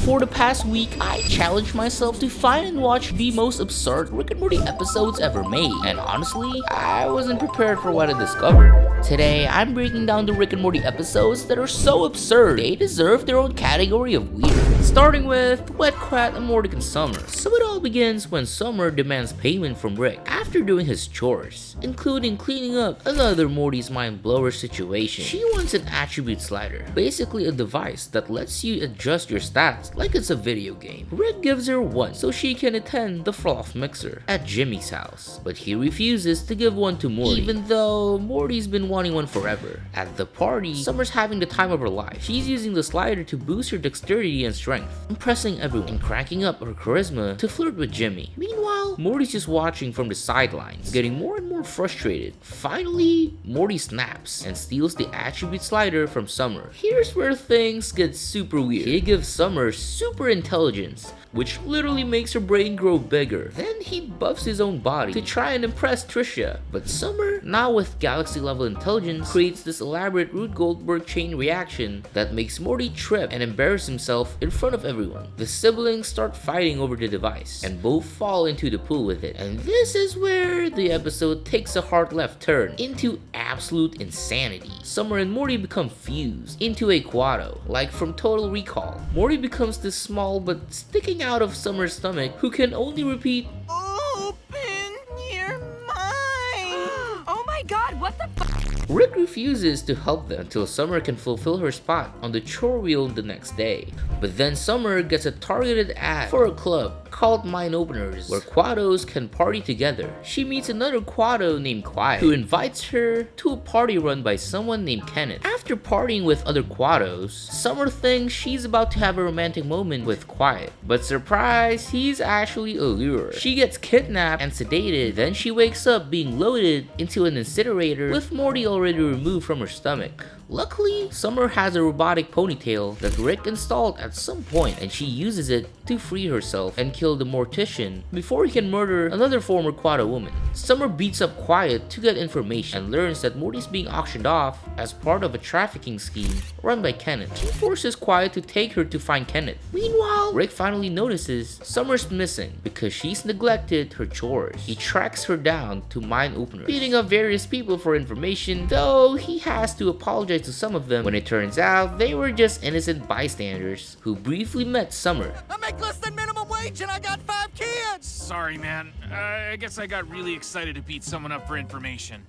For the past week, I challenged myself to find and watch the most absurd Rick and Morty episodes ever made, and honestly, I wasn't prepared for what I discovered. Today, I'm breaking down the Rick and Morty episodes that are so absurd, they deserve their own category of weird. Starting with Wet Quack and Morty and Summer. So it all begins when Summer demands payment from Rick after doing his chores, including cleaning up another Morty's mind blower situation. She wants an attribute slider, basically a device that lets you adjust your stats like it's a video game. Rick gives her one so she can attend the froth mixer at Jimmy's house, but he refuses to give one to Morty, even though Morty's been wanting one forever. At the party, Summer's having the time of her life. She's using the slider to boost her dexterity and strength, impressing everyone and cranking up her charisma to flirt with Jimmy. Meanwhile, Morty's just watching from the sidelines, getting more and more frustrated. Finally, Morty snaps and steals the attribute slider from Summer. Here's where things get super weird. He gives Summer super intelligence, which literally makes her brain grow bigger. Then he buffs his own body to try and impress Trisha. But Summer, now with galaxy level intelligence, creates this elaborate Rube Goldberg chain reaction that makes Morty trip and embarrass himself in front of everyone. The siblings start fighting over the device, and both fall into the pool with it. And this is where the episode takes a hard left turn into absolute insanity. Summer and Morty become fused into a Quado, like from Total Recall. Morty becomes this small but sticking out of Summer's stomach who can only repeat, "Open your mind." Oh my god, what the f? Rick refuses to help them until Summer can fulfill her spot on the chore wheel the next day. But then Summer gets a targeted ad for a club called Mind Openers, where Quados can party together. She meets another Quado named Quiet, who invites her to a party run by someone named Kenneth. After partying with other Quados, Summer thinks she's about to have a romantic moment with Quiet, but surprise, he's actually a lure. She gets kidnapped and sedated, then she wakes up being loaded into an incinerator with Morty already removed from her stomach. Luckily, Summer has a robotic ponytail that Rick installed at some point, and she uses it to free herself and kill the mortician before he can murder another former Quado woman. Summer beats up Quiet to get information and learns that Morty's being auctioned off as part of a trafficking scheme run by Kenneth. She forces Quiet to take her to find Kenneth. Meanwhile, Rick finally notices Summer's missing because she's neglected her chores. He tracks her down to Mind Openers, beating up various people for information, though he has to apologize to some of them when it turns out they were just innocent bystanders who briefly met Summer. I make less than minimum wage and I got 5 kids! Sorry, man. I guess I got really excited to beat someone up for information.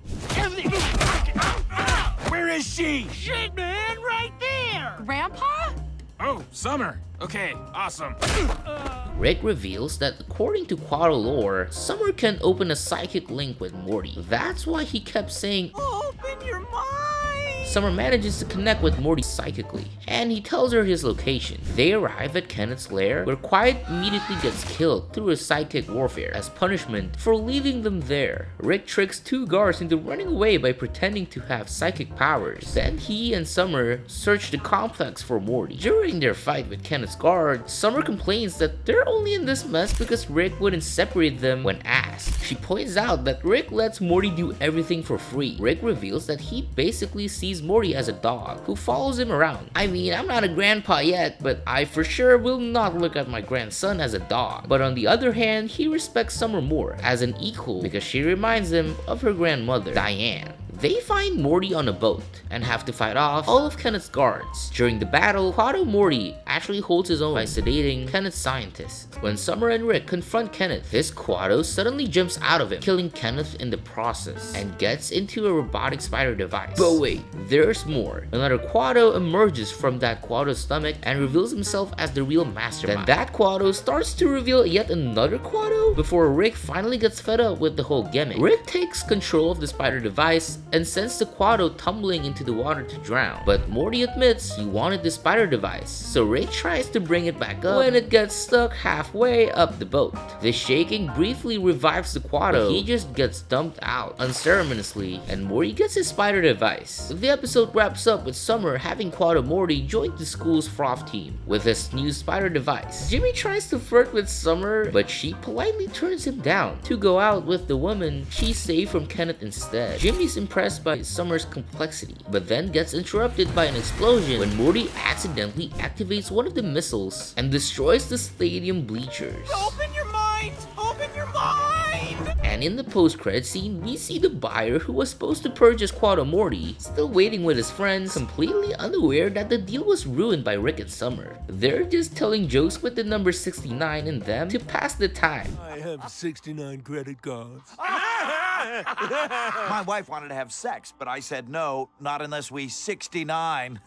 Where is she? Shit, man, right there! Grandpa? Oh, Summer. Okay, awesome. Rick reveals that according to Quado lore, Summer can open a psychic link with Morty. That's why he kept saying, Open your mind! Summer manages to connect with Morty psychically, and he tells her his location. They arrive at Kenneth's lair, where Quiet immediately gets killed through his psychic warfare as punishment for leaving them there. Rick tricks 2 guards into running away by pretending to have psychic powers. Then he and Summer search the complex for Morty. During their fight with Kenneth's guards, Summer complains that they're only in this mess because Rick wouldn't separate them when asked. She points out that Rick lets Morty do everything for free. Rick reveals that he basically sees Morty as a dog who follows him around. I mean, I'm not a grandpa yet, but I for sure will not look at my grandson as a dog. But on the other hand, he respects Summer more as an equal because she reminds him of her grandmother, Diane. They find Morty on a boat and have to fight off all of Kenneth's guards. During the battle, Quado Morty actually holds his own by sedating Kenneth's scientists. When Summer and Rick confront Kenneth, this Quado suddenly jumps out of him, killing Kenneth in the process, and gets into a robotic spider device. But wait, there's more. Another Quado emerges from that Quado's stomach and reveals himself as the real mastermind. Then that Quado starts to reveal yet another Quado before Rick finally gets fed up with the whole gimmick. Rick takes control of the spider device and sends the Quado tumbling into the water to drown. But Morty admits he wanted the spider device, so Rick tries to bring it back up when it gets stuck halfway up the boat. The shaking briefly revives the Quado, but he just gets dumped out unceremoniously, and Morty gets his spider device. The episode wraps up with Summer having Quado Morty join the school's froth team with his new spider device. Jimmy tries to flirt with Summer, but she politely turns him down to go out with the woman she saved from Kenneth instead. Jimmy's impressed by Summer's complexity, but then gets interrupted by an explosion when Morty accidentally activates shoots one of the missiles and destroys the stadium bleachers. Open your mind! Open your mind! And in the post-credit scene, we see the buyer who was supposed to purchase Quad Morty still waiting with his friends, completely unaware that the deal was ruined by Rick and Summer. They're just telling jokes with the number 69 in them to pass the time. I have 69 credit cards. My wife wanted to have sex, but I said no, not unless we 69.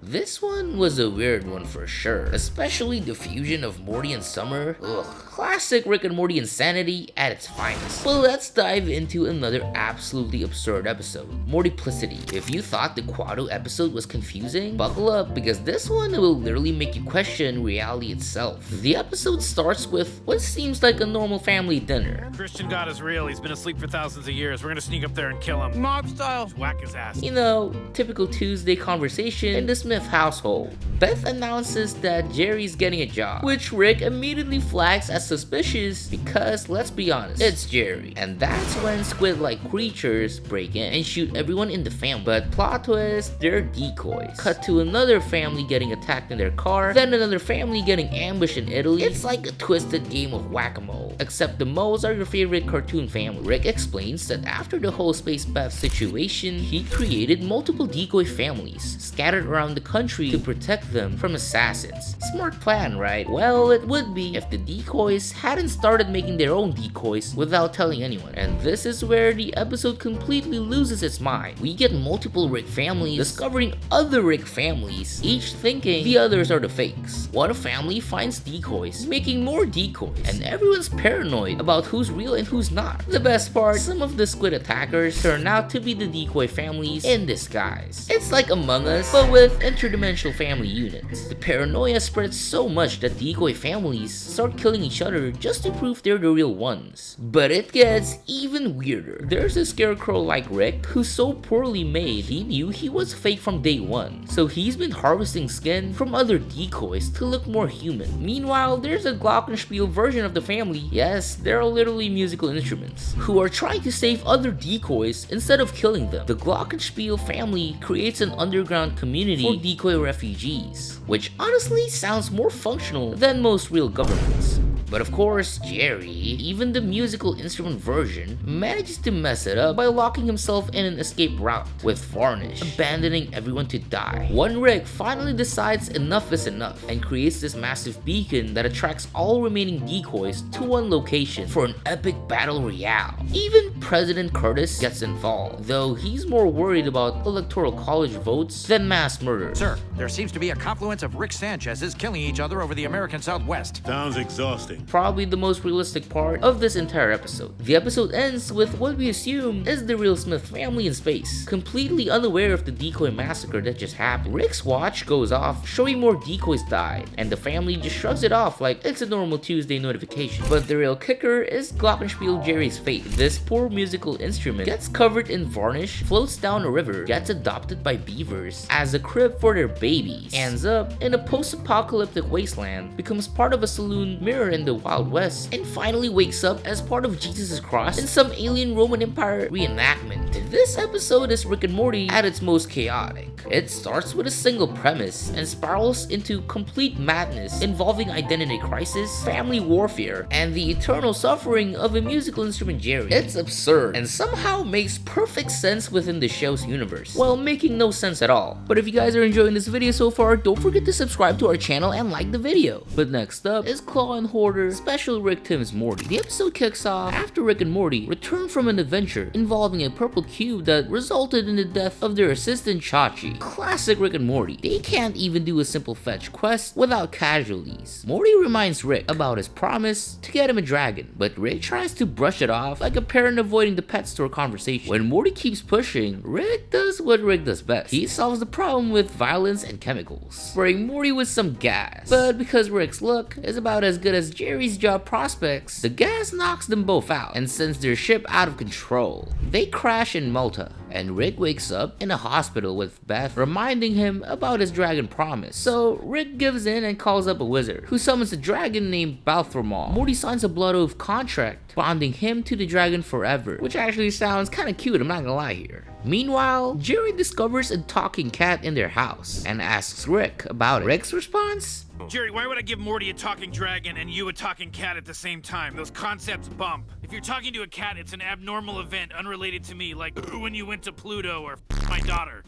This one was a weird one for sure, especially the fusion of Morty and Summer. Ugh, classic Rick and Morty insanity at its finest. But let's dive into another absolutely absurd episode, Mortiplicity. If you thought the Quado episode was confusing, buckle up because this one will literally make you question reality itself. The episode starts with what seems like a normal family dinner. Christian God is real. He's been asleep for thousands of years. We're gonna sneak up there and kill him. Mob style. Just whack his ass. You know, typical Tuesday conversation in the Smith household. Beth announces that Jerry's getting a job, which Rick immediately flags as suspicious because, let's be honest, it's Jerry. And that's when squid-like creatures break in and shoot everyone in the family. But plot twist, they're decoys. Cut to another family getting attacked in their car, then another family getting ambushed in Italy. It's like a twisted game of whack-a-mole, except the moles are your favorite cartoon family. Rick explains that after the whole Space Beth situation, he created multiple decoy families scattered around the country to protect them from assassins. Smart plan, right? Well, it would be if the decoys hadn't started making their own decoys without telling anyone. And this is where the episode completely loses its mind. We get multiple Rick families discovering other Rick families, each thinking the others are the fakes. One family finds decoys, making more decoys, and everyone's paranoid about who's real and who's not. The best part, some of the squid attackers turn out to be the decoy families in disguise. It's like Among Us, but with interdimensional family units. The paranoia spreads so much that decoy families start killing each other just to prove they're the real ones. But it gets even weirder. There's a scarecrow like Rick who's so poorly made he knew he was fake from day one, so he's been harvesting skin from other decoys to look more human. Meanwhile, there's a glockenspiel version of the family, yes, they're literally musical instruments, who are trying to save other decoys instead of killing them. The glockenspiel family creates an underground community for decoy refugees, which honestly sounds more functional than most real governments. But of course, Jerry, even the musical instrument version, manages to mess it up by locking himself in an escape route with Varnish, abandoning everyone to die. One Rick finally decides enough is enough and creates this massive beacon that attracts all remaining decoys to one location for an epic battle royale. Even President Curtis gets involved, though he's more worried about electoral college votes than mass murder. Sir, there seems to be a confluence of Rick Sanchez's killing each other over the American Southwest. Sounds exhausting. Probably the most realistic part of this entire episode. The episode ends with what we assume is the real Smith family in space, completely unaware of the decoy massacre that just happened. Rick's watch goes off, showing more decoys died, and the family just shrugs it off like it's a normal Tuesday notification. But the real kicker is Glockenspiel Jerry's fate. This poor musical instrument gets covered in varnish, floats down a river, gets adopted by beavers as a crib for their babies, ends up in a post-apocalyptic wasteland, becomes part of a saloon mirror in the Wild West, and finally wakes up as part of Jesus' cross in some alien Roman Empire reenactment. This episode is Rick and Morty at its most chaotic. It starts with a single premise and spirals into complete madness involving identity crisis, family warfare, and the eternal suffering of a musical instrument Jerry. It's absurd and somehow makes perfect sense within the show's universe, while making no sense at all. But if you guys are enjoying this video so far, don't forget to subscribe to our channel and like the video. But next up is Claw and Hoarder Special Rick Tim's Morty. The episode kicks off after Rick and Morty return from an adventure involving a purple cube that resulted in the death of their assistant Chachi. Classic Rick and Morty. They can't even do a simple fetch quest without casualties. Morty reminds Rick about his promise to get him a dragon, but Rick tries to brush it off like a parent avoiding the pet store conversation. When Morty keeps pushing, Rick does what Rick does best. He solves the problem with violence and chemicals, spraying Morty with some gas. But because Rick's luck is about as good as Jerry's job prospects, the gas knocks them both out and sends their ship out of control. They crash in Malta, and Rick wakes up in a hospital with Beth reminding him about his dragon promise. So Rick gives in and calls up a wizard, who summons a dragon named Balthramol. Morty signs a blood oath contract, bonding him to the dragon forever, which actually sounds kinda cute, I'm not gonna lie here. Meanwhile, Jerry discovers a talking cat in their house and asks Rick about it. Rick's response? Jerry, why would I give Morty a talking dragon and you a talking cat at the same time? Those concepts bump. If you're talking to a cat, it's an abnormal event unrelated to me, like when you went to Pluto or my daughter.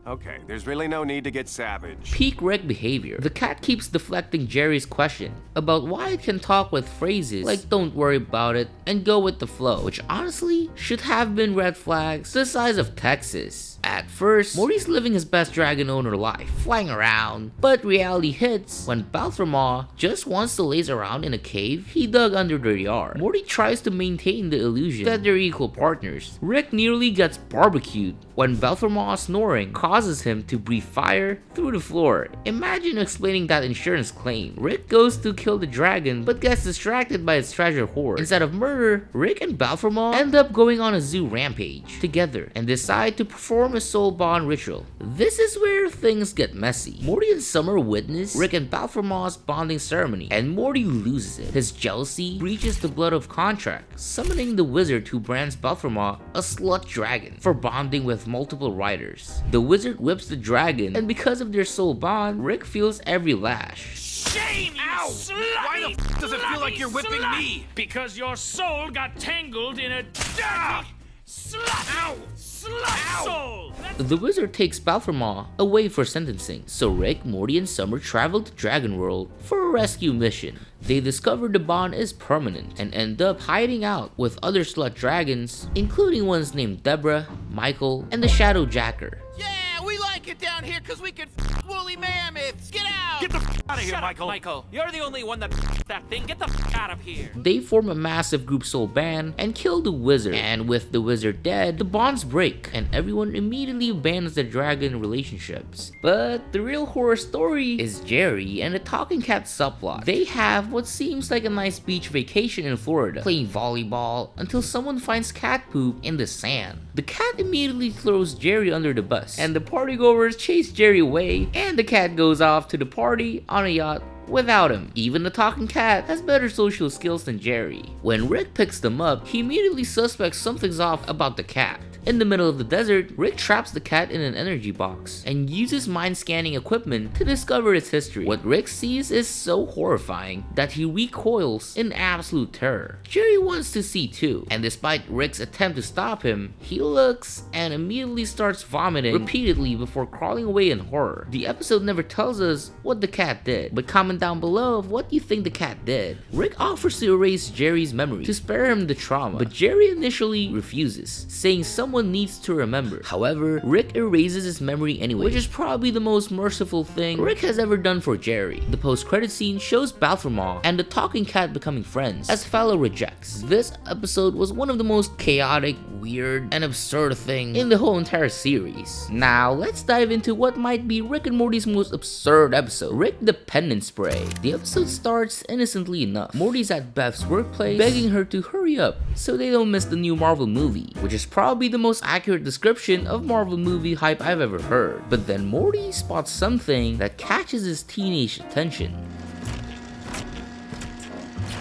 Okay, there's really no need to get savage. Peak Rick behavior. The cat keeps deflecting Jerry's question about why it can talk with phrases like "don't worry about it" and "go with the flow," which honestly should have been red flags the size of Texas. At first, Morty's living his best dragon owner life, flying around, but reality hits when Balthramar just wants to laze around in a cave he dug under their yard. Morty tries to maintain the illusion that they're equal partners. Rick nearly gets barbecued when Balthramar's snoring causes him to breathe fire through the floor. Imagine explaining that insurance claim. Rick goes to kill the dragon but gets distracted by its treasure hoard. Instead of murder, Rick and Balthramar end up going on a zoo rampage together and decide to perform a soul bond ritual. This is where things get messy. Morty and Summer witness Rick and Balthramar's bonding ceremony, and Morty loses it. His jealousy breaches the blood of contract, summoning the wizard who brands Balthramar a slut dragon for bonding with multiple riders. The wizard whips the dragon, and because of their soul bond, Rick feels every lash. Shame, you slutty, why the f does it feel like you're whipping me? Because your soul got tangled in a dirty slut soul. The wizard takes Balthramar away for sentencing, so Rick, Morty, and Summer travel to Dragon World for a rescue mission. They discover the bond is permanent and end up hiding out with other slut dragons, including ones named Deborah, Michael, and the Shadow Jacker. Yeah, we like it down here because we can f woolly mammoths. Get out! Get the f out of here, Shut Michael. up, Michael. You're the only one that that thing. Get the out of here. They form a massive group soul band and kill the wizard, and with the wizard dead, the bonds break and everyone immediately abandons their dragon relationships. But the real horror story is Jerry and the talking cat subplot. They have what seems like a nice beach vacation in Florida, playing volleyball until someone finds cat poop in the sand. The cat immediately throws Jerry under the bus, and the partygoers chase Jerry away, and the cat goes off to the party on a yacht without him. Even the talking cat has better social skills than Jerry. When Rick picks them up, he immediately suspects something's off about the cat. In the middle of the desert, Rick traps the cat in an energy box and uses mind scanning equipment to discover its history. What Rick sees is so horrifying that he recoils in absolute terror. Jerry wants to see too, and despite Rick's attempt to stop him, he looks and immediately starts vomiting repeatedly before crawling away in horror. The episode never tells us what the cat did, but comment down below of what you think the cat did. Rick offers to erase Jerry's memory to spare him the trauma, but Jerry initially refuses, saying someone needs to remember. However, Rick erases his memory anyway, which is probably the most merciful thing Rick has ever done for Jerry. The post-credit scene shows Balthramar and the talking cat becoming friends, as Fallow rejects. This episode was one of the most chaotic, weird, and absurd thing in the whole entire series. Now, let's dive into what might be Rick and Morty's most absurd episode, Rick the Penance Spray. The episode starts innocently enough. Morty's at Beth's workplace, begging her to hurry up so they don't miss the new Marvel movie, which is probably the most accurate description of Marvel movie hype I've ever heard. But then Morty spots something that catches his teenage attention.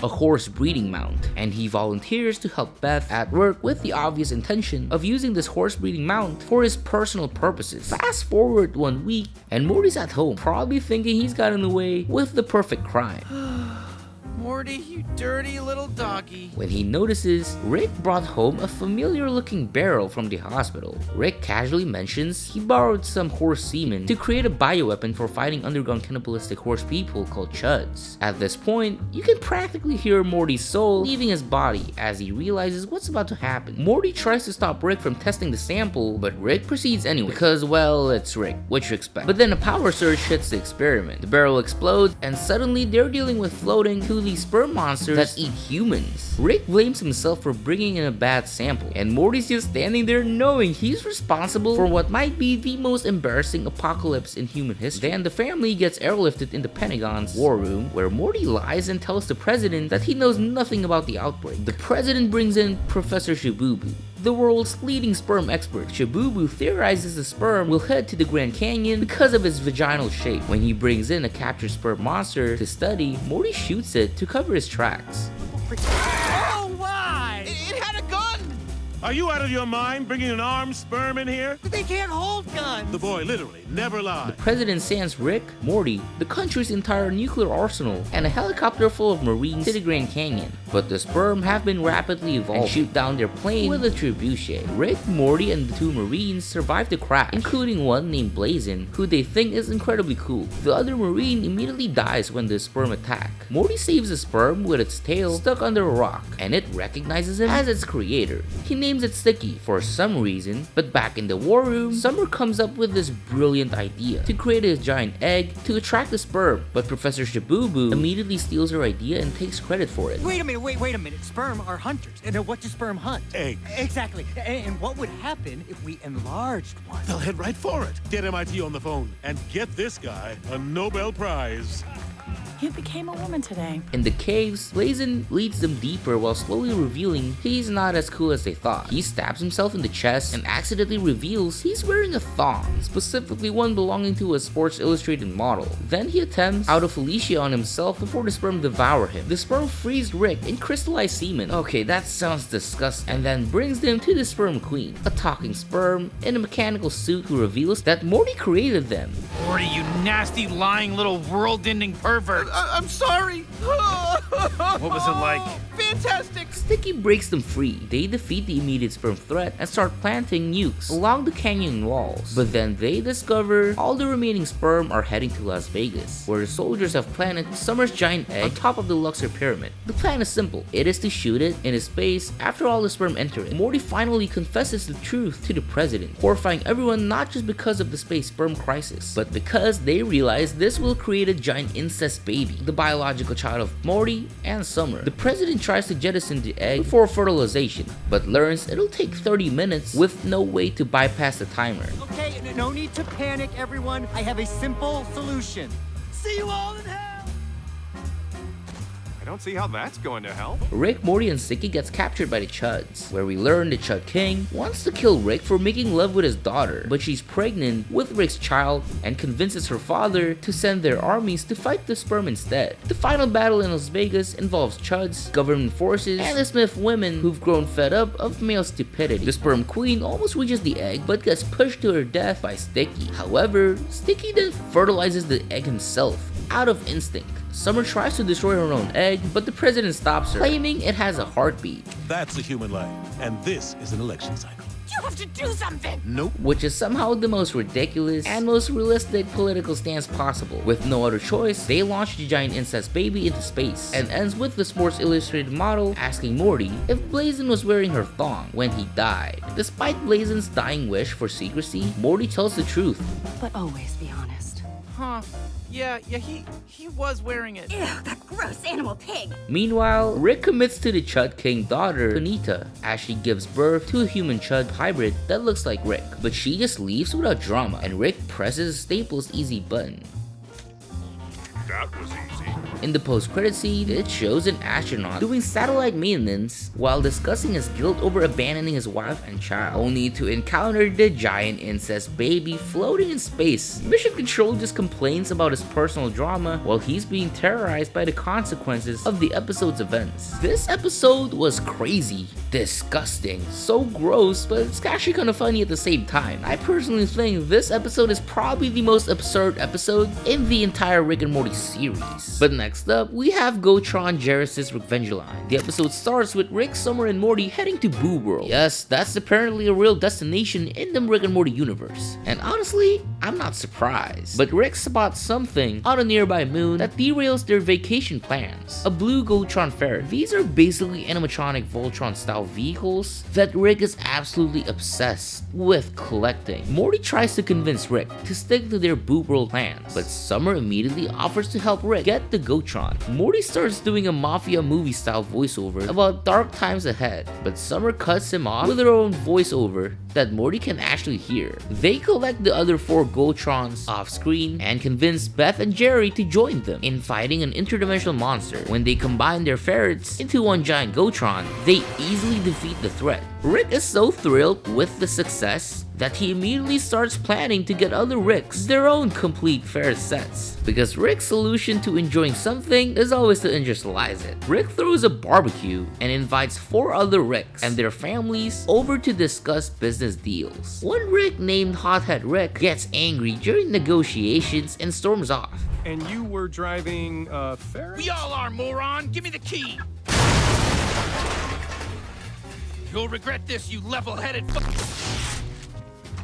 A horse breeding mount, and he volunteers to help Beth at work with the obvious intention of using this horse breeding mount for his personal purposes. Fast forward 1 week, and Morty's at home, probably thinking he's gotten away with the perfect crime. Morty, you dirty little doggy. When he notices Rick brought home a familiar looking barrel from the hospital. Rick casually mentions he borrowed some horse semen to create a bioweapon for fighting underground cannibalistic horse people called chuds. At this point, you can practically hear Morty's soul leaving his body as he realizes what's about to happen. Morty tries to stop Rick from testing the sample, but Rick proceeds anyway because, well, it's Rick, what you expect. But then a power surge hits the experiment. The barrel explodes, and suddenly they're dealing with floating to sperm monsters that eat humans. Rick blames himself for bringing in a bad sample, and Morty's just standing there knowing he's responsible for what might be the most embarrassing apocalypse in human history. Then the family gets airlifted in the Pentagon's war room, where Morty lies and tells the president that he knows nothing about the outbreak. The president brings in Professor Shibubu, the world's leading sperm expert. Shibubu theorizes the sperm will head to the Grand Canyon because of its vaginal shape. When he brings in a captured sperm monster to study, Morty shoots it to cover his tracks. Oh, why? It had a gun! Are you out of your mind bringing an armed sperm in here? They can't hold guns. The boy literally never lied. The president sends Rick, Morty, the country's entire nuclear arsenal, and a helicopter full of Marines to the Grand Canyon. But the sperm have been rapidly evolved and shoot down their plane with a trebuchet. Rick, Morty, and the 2 Marines survive the crash, including one named Blazin, who they think is incredibly cool. The other Marine immediately dies when the sperm attack. Morty saves the sperm with its tail stuck under a rock, and it recognizes him as its creator. He names it Sticky for some reason, but back in the war room, Summer comes up with this brilliant idea to create a giant egg to attract the sperm, but Professor Shabooboo immediately steals her idea and takes credit for it. Wait a minute. Sperm are hunters. And what do sperm hunt? Eggs. Exactly. And what would happen if we enlarged one? They'll head right for it. Get MIT on the phone and get this guy a Nobel Prize. You became a woman today. In the caves, Blazin leads them deeper while slowly revealing he's not as cool as they thought. He stabs himself in the chest and accidentally reveals he's wearing a thong, specifically one belonging to a Sports Illustrated model. Then he attempts autophagia on himself before the sperm devour him. The sperm frees Rick in crystallized semen. Okay, that sounds disgusting. And then brings them to the sperm queen, a talking sperm in a mechanical suit who reveals that Morty created them. Morty, you nasty, lying little world-ending pervert. I'm sorry. What was it like? Fantastic. Sticky breaks them free. They defeat the immediate sperm threat and start planting nukes along the canyon walls. But then they discover all the remaining sperm are heading to Las Vegas, where the soldiers have planted Summer's giant egg on top of the Luxor pyramid. The plan is simple. It is to shoot it into space after all the sperm enter it. Morty finally confesses the truth to the president, horrifying everyone not just because of the space sperm crisis, but because they realize this will create a giant incest baby, the biological child of Morty and Summer. The president tries to jettison the egg before fertilization, but learns it'll take 30 minutes with no way to bypass the timer. Okay, no need to panic, everyone. I have a simple solution. See you all in hell! I don't see how that's going to help. Rick, Morty, and Sticky gets captured by the Chuds, where we learn the Chud King wants to kill Rick for making love with his daughter, but she's pregnant with Rick's child and convinces her father to send their armies to fight the sperm instead. The final battle in Las Vegas involves Chuds, government forces, and the Smith women who've grown fed up of male stupidity. The sperm queen almost reaches the egg but gets pushed to her death by Sticky. However, Sticky then fertilizes the egg himself out of instinct. Summer tries to destroy her own egg, but the president stops her, claiming it has a heartbeat. That's a human life, and this is an election cycle. You have to do something. Nope. Which is somehow the most ridiculous and most realistic political stance possible. With no other choice, they launch the giant incest baby into space, and ends with the Sports Illustrated model asking Morty if Blazin was wearing her thong when he died. Despite Blazin's dying wish for secrecy, Morty tells the truth. But always be honest. Huh. Yeah, he was wearing it. Ew, that gross animal pig. Meanwhile, Rick commits to the Chud King daughter, Sunita, as she gives birth to a human Chud hybrid that looks like Rick. But she just leaves without drama, and Rick presses Staples' easy button. That was easy. In the post-credit scene, it shows an astronaut doing satellite maintenance while discussing his guilt over abandoning his wife and child, only to encounter the giant incest baby floating in space. Mission Control just complains about his personal drama while he's being terrorized by the consequences of the episode's events. This episode was crazy, disgusting, so gross, but it's actually kind of funny at the same time. I personally think this episode is probably the most absurd episode in the entire Rick and Morty series. But next up, we have Gotron Genesis Revenge Line. The episode starts with Rick, Summer, and Morty heading to Boo World. Yes, that's apparently a real destination in the Rick and Morty universe. And honestly, I'm not surprised. But Rick spots something on a nearby moon that derails their vacation plans. A blue Gotron ferret. These are basically animatronic Voltron style vehicles that Rick is absolutely obsessed with collecting. Morty tries to convince Rick to stick to their Boo World plans, but Summer immediately offers to help Rick get the Gotron. Morty starts doing a mafia movie style voiceover about dark times ahead, but Summer cuts him off with her own voiceover that Morty can actually hear. They collect the other 4 Gotrons off screen and convince Beth and Jerry to join them in fighting an interdimensional monster. When they combine their ferrets into one giant Gotron, they easily defeat the threat. Rick is so thrilled with the success that he immediately starts planning to get other Ricks their own complete fair sets. Because Rick's solution to enjoying something is always to industrialize it. Rick throws a barbecue and invites 4 other Ricks and their families over to discuss business deals. One Rick named Hothead Rick gets angry during negotiations and storms off. And you were driving a Ferris? We all are, moron. Give me the key. You'll regret this, you level-headed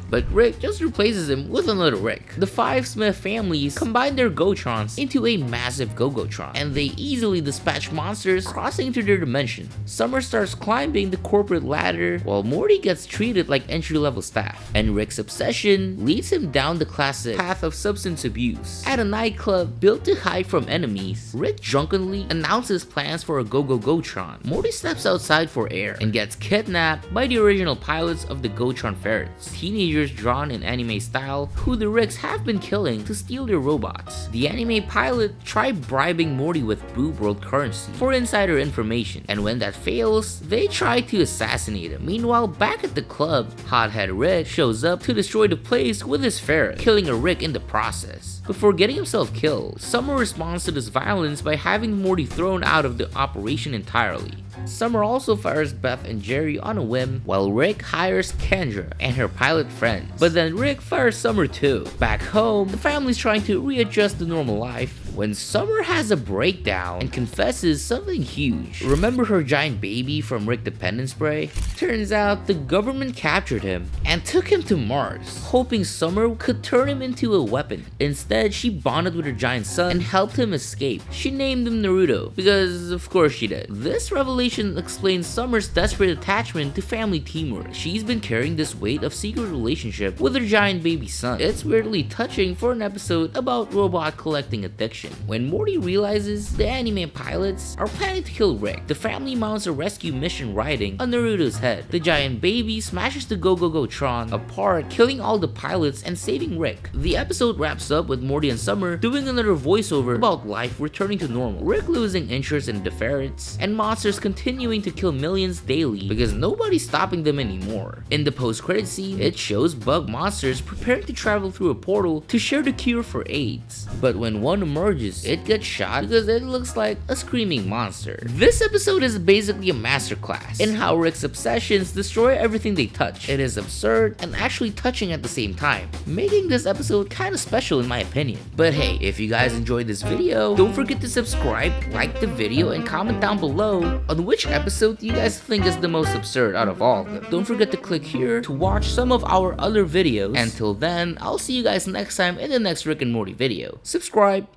But Rick just replaces him with another Rick. The 5 Smith families combine their Gotrons into a massive Go-Gotron, and they easily dispatch monsters crossing into their dimension. Summer starts climbing the corporate ladder, while Morty gets treated like entry-level staff, and Rick's obsession leads him down the classic path of substance abuse. At a nightclub built to hide from enemies, Rick drunkenly announces plans for a Go-Go-Gotron. Morty steps outside for air and gets kidnapped by the original pilots of the Gotron ferrets, teenagers drawn in anime style who the Ricks have been killing to steal their robots. The anime pilot tried bribing Morty with Boob World currency for insider information, and when that fails, they try to assassinate him. Meanwhile, back at the club, Hothead Rick shows up to destroy the place with his ferret, killing a Rick in the process. Before getting himself killed, Summer responds to this violence by having Morty thrown out of the operation entirely. Summer also fires Beth and Jerry on a whim, while Rick hires Kendra and her pilot friends. But then Rick fires Summer too. Back home, the family's trying to readjust to normal life when Summer has a breakdown and confesses something huge. Remember her giant baby from Rick Dependence Spray? Turns out the government captured him and took him to Mars, hoping Summer could turn him into a weapon. Instead, she bonded with her giant son and helped him escape. She named him Naruto, because of course she did. This revelation explains Summer's desperate attachment to family teamwork. She's been carrying this weight of secret relationship with her giant baby son. It's weirdly touching for an episode about robot collecting addiction. When Morty realizes the anime pilots are planning to kill Rick, the family mounts a rescue mission riding on Naruto's head. The giant baby smashes the Go-Go-Gotron apart, killing all the pilots and saving Rick. The episode wraps up with Morty and Summer doing another voiceover about life returning to normal, Rick losing interest in the ferrets, and monsters continuing to kill millions daily because nobody's stopping them anymore. In the post-credit scene, it shows bug monsters preparing to travel through a portal to share the cure for AIDS. But when one emerges, it gets shot because it looks like a screaming monster. This episode is basically a masterclass in how Rick's obsessions destroy everything they touch. It is absurd and actually touching at the same time, making this episode kinda special in my opinion. But hey, if you guys enjoyed this video, don't forget to subscribe, like the video, and comment down below on which episode you guys think is the most absurd out of all of them. Don't forget to click here to watch some of our other videos. Until then, I'll see you guys next time in the next Rick and Morty video. Subscribe!